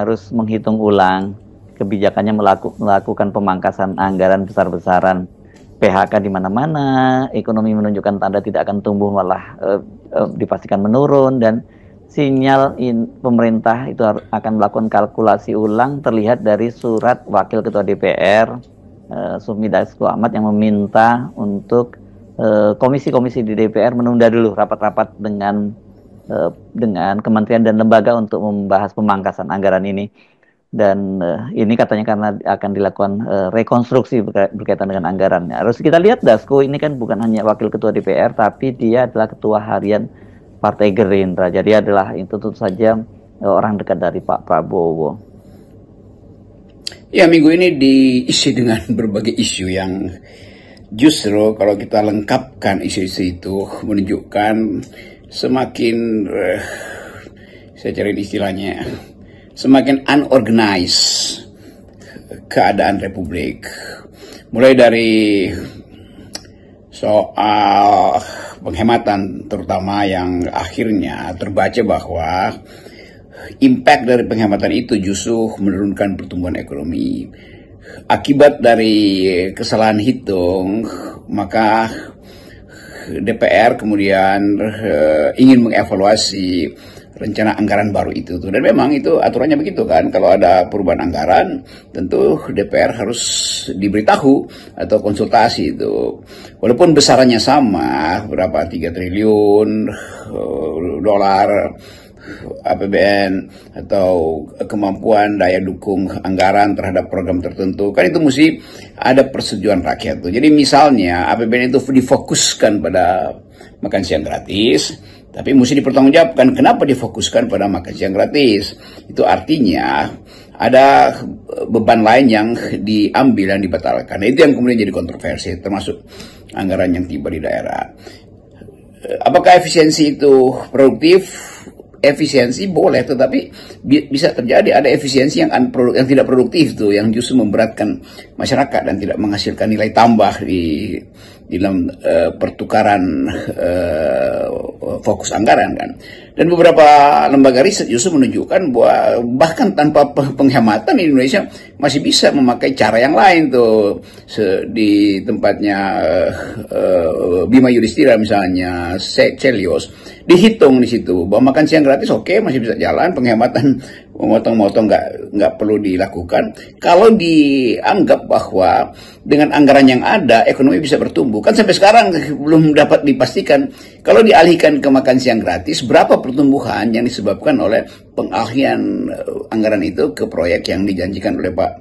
harus menghitung ulang kebijakannya, melakukan pemangkasan anggaran besar-besaran, PHK di mana-mana, ekonomi menunjukkan tanda tidak akan tumbuh, malah dipastikan menurun, dan sinyal pemerintah itu akan melakukan kalkulasi ulang terlihat dari surat Wakil Ketua DPR Sufmi Dasko Ahmad yang meminta untuk komisi-komisi di DPR menunda dulu rapat-rapat dengan kementerian dan lembaga untuk membahas pemangkasan anggaran ini. Dan ini katanya karena akan dilakukan rekonstruksi berkaitan dengan anggarannya. Harus kita lihat, Dasko ini kan bukan hanya Wakil Ketua DPR, tapi dia adalah Ketua Harian Partai Gerindra. Jadi adalah itu tentu saja orang dekat dari Pak Prabowo. Ya, minggu ini diisi dengan berbagai isu yang justru kalau kita lengkapkan isu-isu itu menunjukkan semakin, saya cari istilahnya, semakin unorganized keadaan Republik. Mulai dari soal penghematan terutama yang akhirnya terbaca bahwa impact dari penghematan itu justru menurunkan pertumbuhan ekonomi. Akibat dari kesalahan hitung, maka DPR kemudian ingin mengevaluasi rencana anggaran baru itu. Dan memang itu aturannya begitu kan, kalau ada perubahan anggaran tentu DPR harus diberitahu atau konsultasi itu. Walaupun besarannya sama, berapa, 3 triliun dolar APBN atau kemampuan daya dukung anggaran terhadap program tertentu, kan itu mesti ada persetujuan rakyat tuh. Jadi misalnya APBN itu difokuskan pada makan siang gratis, tapi mesti dipertanggungjawabkan kenapa difokuskan pada makan siang gratis. Itu artinya ada beban lain yang diambil dan dibatalkan. Nah, itu yang kemudian jadi kontroversi, termasuk anggaran yang tiba di daerah. Apakah efisiensi itu produktif? Efisiensi boleh, tetapi bisa terjadi ada efisiensi yang tidak produktif tuh, yang justru memberatkan masyarakat dan tidak menghasilkan nilai tambah di dalam pertukaran fokus anggaran kan. Dan beberapa lembaga riset justru menunjukkan bahwa bahkan tanpa penghematan Indonesia masih bisa memakai cara yang lain tuh. Di tempatnya Bima Yudhistira misalnya, Celios, dihitung di situ bahwa makan siang gratis oke, masih bisa jalan, penghematan memotong-motong nggak perlu dilakukan kalau dianggap bahwa dengan anggaran yang ada ekonomi bisa bertumbuh. Kan sampai sekarang belum dapat dipastikan kalau dialihkan ke makan siang gratis berapa pertumbuhan yang disebabkan oleh pengalihan anggaran itu ke proyek yang dijanjikan oleh Pak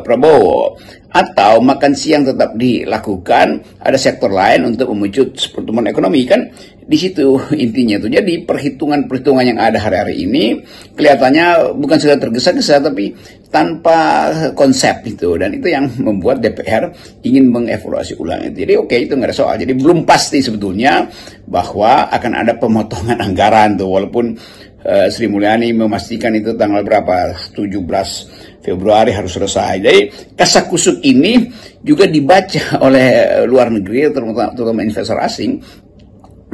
Prabowo, atau makan siang tetap dilakukan, ada sektor lain untuk memicu pertumbuhan ekonomi. Kan di situ intinya tuh. Jadi perhitungan yang ada hari-hari ini kelihatannya bukan sekedar tergesa-gesa tapi tanpa konsep itu, dan itu yang membuat DPR ingin mengevaluasi ulang itu. Jadi oke, itu nggak ada soal. Jadi belum pasti sebetulnya bahwa akan ada pemotongan anggaran tuh, walaupun Sri Mulyani memastikan itu tanggal berapa, 17 Februari harus selesai. Jadi kasakusuk ini juga dibaca oleh luar negeri, terutama investor asing,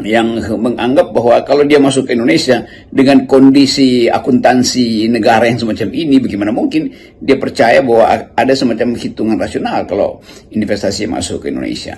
yang menganggap bahwa kalau dia masuk ke Indonesia dengan kondisi akuntansi negara yang semacam ini, bagaimana mungkin dia percaya bahwa ada semacam hitungan rasional kalau investasi masuk ke Indonesia.